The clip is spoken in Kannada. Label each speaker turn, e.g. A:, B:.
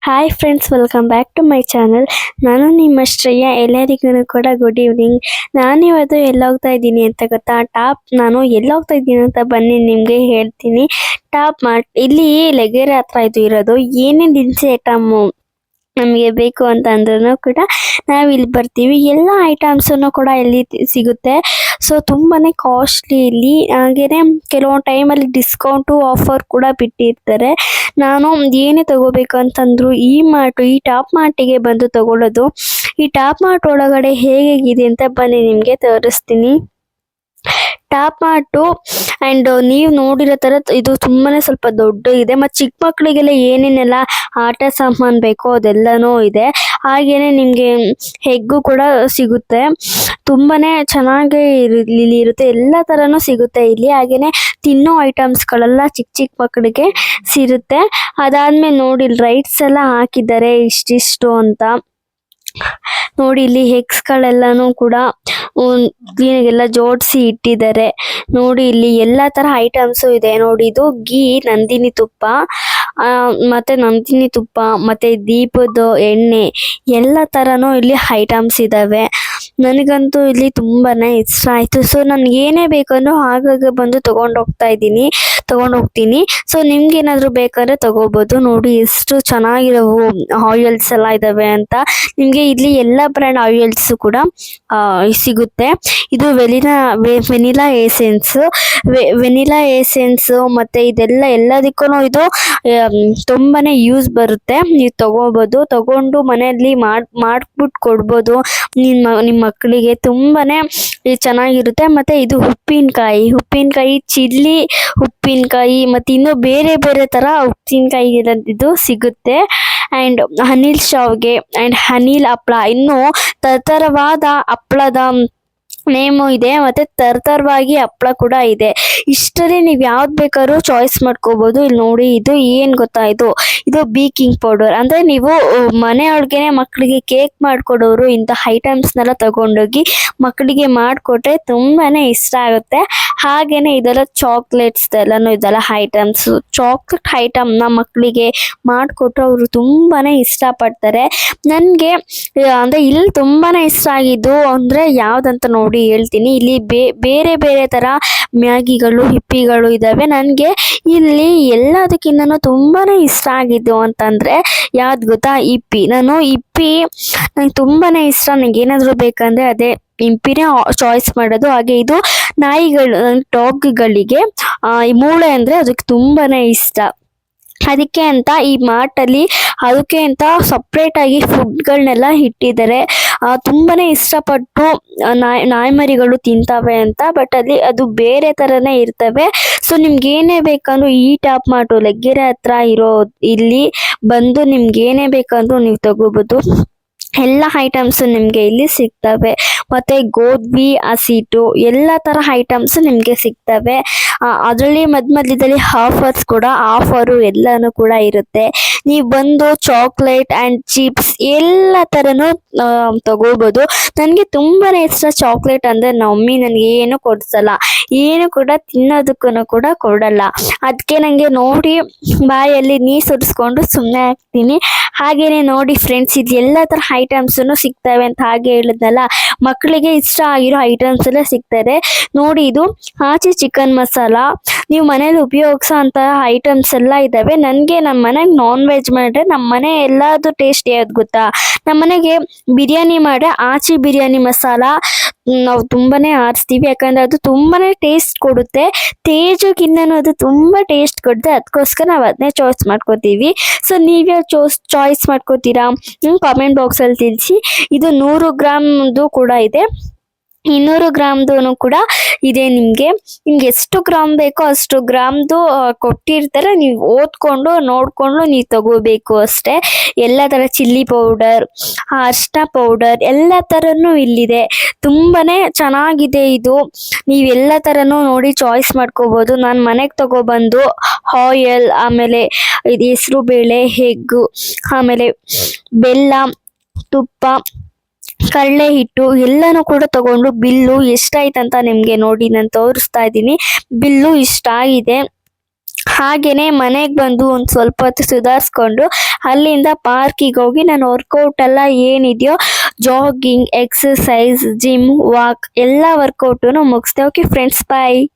A: Hi friends, welcome back to my channel. ನಾನು ನಿಮ್ಮ ಶ್ರೇಯ. ಎಲ್ಲರಿಗೂ ಕೂಡ ಗುಡ್ ಈವ್ನಿಂಗ್. ನಾನಿವತ್ತು ಎಲ್ಲೋಗ್ತಾ ಇದ್ದೀನಿ ಅಂತ ಗೊತ್ತಾ? ನಾನು ಎಲ್ಲೋಗ್ತಾ ಇದ್ದೀನಿ ಅಂತ ಬನ್ನಿ ನಿಮಗೆ ಹೇಳ್ತೀನಿ. ಟಾಪ್ ಮಾರ್ಟ್ ಇಲ್ಲಿ ಲೆಗೇರೆ ಹತ್ರ ಇದು ಇರೋದು. ಏನೇನು ದಿನಸಿ ಐಟಮು ನಮಗೆ ಬೇಕು ಅಂತ ಅಂದ್ರೂ ಕೂಡ ನಾವು ಇಲ್ಲಿ ಬರ್ತೀವಿ. ಎಲ್ಲ ಐಟಮ್ಸನ್ನು ಕೂಡ ಇಲ್ಲಿ ಸಿಗುತ್ತೆ. ಸೊ ತುಂಬಾನೇ ಕಾಸ್ಟ್ಲಿ ಇಲ್ಲಿ. ಹಾಗೇನೆ ಕೆಲವೊಂದು ಟೈಮಲ್ಲಿ ಡಿಸ್ಕೌಂಟು ಆಫರ್ ಕೂಡ ಬಿಟ್ಟಿರ್ತಾರೆ. ನಾನು ಏನೇ ತಗೋಬೇಕು ಅಂತಂದ್ರು ಈ ಟಾಪ್ ಮಾರ್ಟಿಗೆ ಬಂದು ತಗೊಳ್ಳೋದು. ಈ ಟಾಪ್ ಮಾರ್ಟ್ ಒಳಗಡೆ ಹೇಗಿದೆ ಅಂತ ಬನ್ನಿ ನಿಮಗೆ ತೋರಿಸ್ತೀನಿ. ಟಾಪ್ ಮಾರ್ಟು ಆ್ಯಂಡ್ ನೀವು ನೋಡಿರೋ ಥರ ಇದು ತುಂಬಾನೇ ಸ್ವಲ್ಪ ದೊಡ್ಡ ಇದೆ. ಮತ್ತು ಚಿಕ್ಕ ಮಕ್ಕಳಿಗೆಲ್ಲ ಏನೇನೆಲ್ಲ ಆಟ ಸಾಮಾನು ಬೇಕೋ ಅದೆಲ್ಲನೂ ಇದೆ. ಹಾಗೇನೆ ನಿಮಗೆ ಹೆಗ್ಗು ಕೂಡ ಸಿಗುತ್ತೆ. ತುಂಬಾನೇ ಚೆನ್ನಾಗಿ ಇಲ್ಲಿ ಇರುತ್ತೆ. ಎಲ್ಲ ಥರನೂ ಸಿಗುತ್ತೆ ಇಲ್ಲಿ. ಹಾಗೇನೆ ತಿನ್ನೋ ಐಟಮ್ಸ್ಗಳೆಲ್ಲ ಚಿಕ್ಕ ಚಿಕ್ಕ ಮಕ್ಕಳಿಗೆ ಸಿಗುತ್ತೆ. ಅದಾದ್ಮೇಲೆ ನೋಡಿ ಇಲ್ಲಿ ರೈಟ್ಸ್ ಎಲ್ಲ ಹಾಕಿದ್ದಾರೆ ಇಷ್ಟಿಷ್ಟು ಅಂತ. ನೋಡಿ ಇಲ್ಲಿ ಎಗ್ಸ್ಗಳೆಲ್ಲನೂ ಕೂಡ ಕ್ಲೀನಾಗೆಲ್ಲ ಜೋಡಿಸಿ ಇಟ್ಟಿದ್ದಾರೆ. ನೋಡಿ ಇಲ್ಲಿ ಎಲ್ಲ ಥರ ಐಟಮ್ಸು ಇದೆ. ನೋಡಿ ಇದು ನಂದಿನಿ ತುಪ್ಪ, ಮತ್ತೆ ನಂದಿನಿ ತುಪ್ಪ ಮತ್ತೆ ದೀಪದ ಎಣ್ಣೆ ಎಲ್ಲ ಥರನೂ ಇಲ್ಲಿ ಐಟಮ್ಸ್ ಇದ್ದಾವೆ. ನನಗಂತೂ ಇಲ್ಲಿ ತುಂಬಾನೇ ಇಷ್ಟ ಆಯಿತು. ಸೊ ನನಗೆ ಏನೇ ಬೇಕಂದ್ರೂ ಆಗಾಗ ಬಂದು ತಗೊಂಡು ಹೋಗ್ತೀನಿ. ಸೊ ನಿಮ್ಗೆ ಏನಾದರೂ ಬೇಕಾದ್ರೆ ತಗೋಬೋದು. ನೋಡಿ ಎಷ್ಟು ಚೆನ್ನಾಗಿರೋವು ಆಯಿಲ್ಸ್ ಎಲ್ಲ ಇದ್ದಾವೆ ಅಂತ. ನಿಮಗೆ ಇಲ್ಲಿ ಎಲ್ಲ ಬ್ರ್ಯಾಂಡ್ ಆಯಿಲ್ಸ್ ಕೂಡ ಸಿಗುತ್ತೆ. ಇದು ವೆನಿಲಾ ಎಸೆನ್ಸ್ ಮತ್ತೆ ಇದೆಲ್ಲ ಎಲ್ಲದಕ್ಕೂ ಇದು ತುಂಬಾನೇ ಯೂಸ್ ಬರುತ್ತೆ. ನೀವು ತಗೊಂಡು ಮನೆಯಲ್ಲಿ ಮಾಡ್ಬಿಟ್ಟು ಕೊಡ್ಬೋದು ನಿಮ್ಮ ಮಕ್ಕಳಿಗೆ. ತುಂಬಾನೇ ಚೆನ್ನಾಗಿರುತ್ತೆ. ಮತ್ತೆ ಇದು ಉಪ್ಪಿನಕಾಯಿ, ಚಿಲ್ಲಿ ಉಪ್ಪಿನಕಾಯಿ ಮತ್ತೆ ಇನ್ನೂ ಬೇರೆ ಬೇರೆ ತರ ಉಪ್ಪಿನಕಾಯಿ ಇದು ಸಿಗುತ್ತೆ. ಆ್ಯಂಡ್ ಅನಿಲ್ ಶಾವ್ಗೆ ಆ್ಯಂಡ್ ಅನಿಲ್ ಹಪ್ಪಳ, ಇನ್ನು ತರತರವಾದ ಹಪ್ಪಳದ ನೇಮು ಇದೆ. ಮತ್ತೆ ತರತರವಾಗಿ ಹಪ್ಪಳ ಕೂಡ ಇದೆ. ಇಷ್ಟರಲ್ಲಿ ನೀವು ಯಾವ್ದು ಬೇಕಾದ್ರೂ ಚಾಯ್ಸ್ ಮಾಡ್ಕೋಬಹುದು. ಇಲ್ಲಿ ನೋಡಿ ಇದು ಏನು ಗೊತ್ತಾ, ಇದು ಬೇಕಿಂಗ್ ಪೌಡರ್. ಅಂದ್ರೆ ನೀವು ಮನೆಯೊಳಗೇನೆ ಮಕ್ಕಳಿಗೆ ಕೇಕ್ ಮಾಡ್ಕೊಡೋರು ಇಂಥ ಐಟಮ್ಸ್ನೆಲ್ಲ ತಗೊಂಡೋಗಿ ಮಕ್ಕಳಿಗೆ ಮಾಡಿಕೊಟ್ರೆ ತುಂಬಾನೇ ಇಷ್ಟ ಆಗುತ್ತೆ. ಹಾಗೇನೆ ಇದೆಲ್ಲ ಚಾಕ್ಲೇಟ್ಸ್ ಎಲ್ಲನೂ ಇದೆಲ್ಲ ಐಟಮ್ಸ್. ಚಾಕ್ಲೇಟ್ ಐಟಮ್ನ ಮಕ್ಕಳಿಗೆ ಮಾಡಿಕೊಟ್ರೆ ಅವರು ತುಂಬಾನೇ ಇಷ್ಟಪಡ್ತಾರೆ. ನನಗೆ ಅಂದರೆ ಇಲ್ಲಿ ತುಂಬಾನೇ ಇಷ್ಟ ಆಗಿದ್ದು ಅಂದರೆ ಯಾವುದಂತ ನೋಡಿ ಹೇಳ್ತೀನಿ. ಇಲ್ಲಿ ಬೇರೆ ಬೇರೆ ಥರ ಮ್ಯಾಗಿಗಳು, ಹಿಪ್ಪಿಗಳು ಇದ್ದಾವೆ. ನನಗೆ ಇಲ್ಲಿ ಎಲ್ಲದಕ್ಕಿಂತನೂ ತುಂಬಾನೇ ಇಷ್ಟ ಆಗಿದ್ದು ಅಂತಂದರೆ ಯಾವ್ದು ಗೊತ್ತಾ? ನಂಗೆ ತುಂಬಾನೇ ಇಷ್ಟ. ನನಗೆ ಏನಾದರೂ ಬೇಕಂದರೆ ಅದೇ ಇಂಪಿನೇ ಚಾಯ್ಸ್ ಮಾಡೋದು. ಹಾಗೆ ಇದು ಡಾಗ್ಗಳಿಗೆ ಈ ಮೂಳೆ ಅಂದರೆ ಅದಕ್ಕೆ ತುಂಬಾನೇ ಇಷ್ಟ. ಅದಕ್ಕೆ ಅಂತ ಈ ಮಾರ್ಟಲ್ಲಿ ಅದಕ್ಕೆ ಅಂತ ಸಪ್ರೇಟಾಗಿ ಫುಡ್ಗಳನ್ನೆಲ್ಲ ಇಟ್ಟಿದ್ದಾರೆ. ತುಂಬಾನೇ ಇಷ್ಟಪಟ್ಟು ನಾಯಿಮರಿಗಳು ತಿಂತವೆ ಅಂತ. ಬಟ್ ಅಲ್ಲಿ ಅದು ಬೇರೆ ಥರನೇ ಇರ್ತವೆ. ಸೊ ನಿಮ್ಗೆ ಏನೇ ಬೇಕಂದ್ರೂ ಈ ಟಾಪ್ ಮಾರ್ಟು ಲೆಗ್ಗೆರೆ ಹತ್ರ ಇರೋ ಇಲ್ಲಿ ಬಂದು ನಿಮ್ಗೆ ಏನೇ ಬೇಕಂದ್ರೂ ನೀವು ತಗೋಬೋದು. ಎಲ್ಲ ಐಟಮ್ಸ್ ನಿಮಗೆ ಇಲ್ಲಿ ಸಿಗ್ತವೆ. ಮತ್ತೆ ಗೋಧಿ ಹಸಿಟ್ಟು ಎಲ್ಲ ಥರ ಐಟಮ್ಸ್ ನಿಮಗೆ ಸಿಗ್ತವೆ. ಅದರಲ್ಲಿ ಮಧ್ಯದಲ್ಲಿ ಆಫರು ಎಲ್ಲನೂ ಕೂಡ ಇರುತ್ತೆ. ನೀವು ಬಂದು ಚಾಕ್ಲೇಟ್ ಆ್ಯಂಡ್ ಚಿಪ್ಸ್ ಎಲ್ಲ ಥರನೂ ತಗೋಬೋದು. ನನಗೆ ತುಂಬಾನೇ ಇಷ್ಟ ಚಾಕ್ಲೇಟ್ ಅಂದರೆ. ಮಮ್ಮಿ ನನಗೆ ಏನು ಕೊಡಿಸಲ್ಲ, ಏನು ಕೂಡ ತಿನ್ನೋದಕ್ಕೂ ಕೂಡ ಕೊಡಲ್ಲ. ಅದಕ್ಕೆ ನನಗೆ ನೋಡಿ ಬಾಯಲ್ಲಿ ನೀರು ಸುರಿಸ್ಕೊಂಡು ಸುಮ್ಮನೆ ಆಗ್ತೀನಿ. ಹಾಗೇನೆ ನೋಡಿ ಫ್ರೆಂಡ್ಸ್, ಇದು ಎಲ್ಲ ಥರ ಐಟಮ್ಸನ್ನು ಸಿಗ್ತವೆ ಅಂತ ಹಾಗೆ ಹೇಳಿದ್ನಲ್ಲ. ಮಕ್ಕಳಿಗೆ ಇಷ್ಟ ಆಗಿರೋ ಐಟಮ್ಸ್ ಎಲ್ಲ ಸಿಗ್ತದೆ. ನೋಡಿ ಇದು ಆಚೆ ಚಿಕನ್ ಮಸಾಲ. ನೀವು ಮನೇಲಿ ಉಪಯೋಗಿಸೋ ಅಂತಹ ಐಟಮ್ಸ್ ಎಲ್ಲ ಇದ್ದಾವೆ. ನನಗೆ ನಮ್ಮ ಮನೆಗೆ ನಾನ್ ವೆಜ್ ಮಾಡಿದ್ರೆ ನಮ್ಮ ಮನೆ ಎಲ್ಲದು ಟೇಸ್ಟ್ ಯಾವ್ದು ಗೊತ್ತಾ? ನಮ್ಮ ಮನೆಗೆ ಬಿರಿಯಾನಿ ಮಾಡಿದ್ರೆ ಆಚೆ ಬಿರಿಯಾನಿ ಮಸಾಲ ನಾವು ತುಂಬಾನೇ ಆರಿಸ್ತೀವಿ. ಯಾಕಂದ್ರೆ ಅದು ತುಂಬಾನೇ ಟೇಸ್ಟ್ ಕೊಡುತ್ತೆ. ತೇಜುಗಿನ್ನೂ ಅದು ತುಂಬಾ ಟೇಸ್ಟ್ ಕೊಡುತ್ತೆ. ಅದಕ್ಕೋಸ್ಕರ ನಾವು ಅದನ್ನೇ ಚಾಯ್ಸ್ ಮಾಡ್ಕೋತೀವಿ. ಸೊ ನೀವ್ಯಾವ ಚಾಯ್ಸ್ ಮಾಡ್ಕೋತೀರಾ? ಕಾಮೆಂಟ್ ಬಾಕ್ಸಲ್ಲಿ ತಿಳಿಸಿ. ಇದು 100 ಗ್ರಾಮ್ದು ಕೂಡ ಇದೆ, 200 ಗ್ರಾಮ್ದು ಕೂಡ ಇದೆ. ನಿಮಗೆ ಎಷ್ಟು ಗ್ರಾಮ್ ಬೇಕೋ ಅಷ್ಟು ಗ್ರಾಮ್ದು ಕೊಟ್ಟಿರ್ತಾರೆ. ನೀವು ಓದ್ಕೊಂಡು ನೋಡಿಕೊಂಡು ನೀವು ತಗೋಬೇಕು ಅಷ್ಟೇ. ಎಲ್ಲ ಥರ ಚಿಲ್ಲಿ ಪೌಡರ್, ಅರಿಶಿನ ಪೌಡರ್ ಎಲ್ಲ ಥರನೂ ಇಲ್ಲಿದೆ. ತುಂಬಾನೇ ಚೆನ್ನಾಗಿದೆ ಇದು. ನೀವೆಲ್ಲ ಥರನೂ ನೋಡಿ ಚಾಯ್ಸ್ ಮಾಡ್ಕೋಬೋದು. ನಾನು ಮನೆಗೆ ತಗೊಬಂದು ಆಯಿಲ್, ಆಮೇಲೆ ಇದು ಹೆಸರು ಬೇಳೆ, ಎಗ್ಗು, ಆಮೇಲೆ ಬೆಲ್ಲ, ತುಪ್ಪ, ಕಡಲೆ ಹಿಟ್ಟು ಎಲ್ಲನೂ ಕೂಡ ತಗೊಂಡು ಬಿಲ್ಲು ಎಷ್ಟಾಯ್ತಂತ ನಿಮಗೆ ನೋಡಿ ನಾನು ತೋರಿಸ್ತಾ ಇದ್ದೀನಿ. ಬಿಲ್ಲು ಇಷ್ಟ ಆಗಿದೆ. ಹಾಗೇನೆ ಮನೆಗೆ ಬಂದು ಒಂದು ಸ್ವಲ್ಪ ಹೊತ್ತು ಸುಧಾರಿಸ್ಕೊಂಡು ಅಲ್ಲಿಂದ ಪಾರ್ಕಿಗೆ ಹೋಗಿ ನಾನು ವರ್ಕೌಟ್ ಎಲ್ಲ ಏನಿದೆಯೋ ಜಾಗಿಂಗ್, ಎಕ್ಸಸೈಸ್, ಜಿಮ್, ವಾಕ್ ಎಲ್ಲ ವರ್ಕೌಟನ್ನು ಮುಗಿಸ್ದೆ. ಓಕೆ ಫ್ರೆಂಡ್ಸ್, ಬಾಯ್.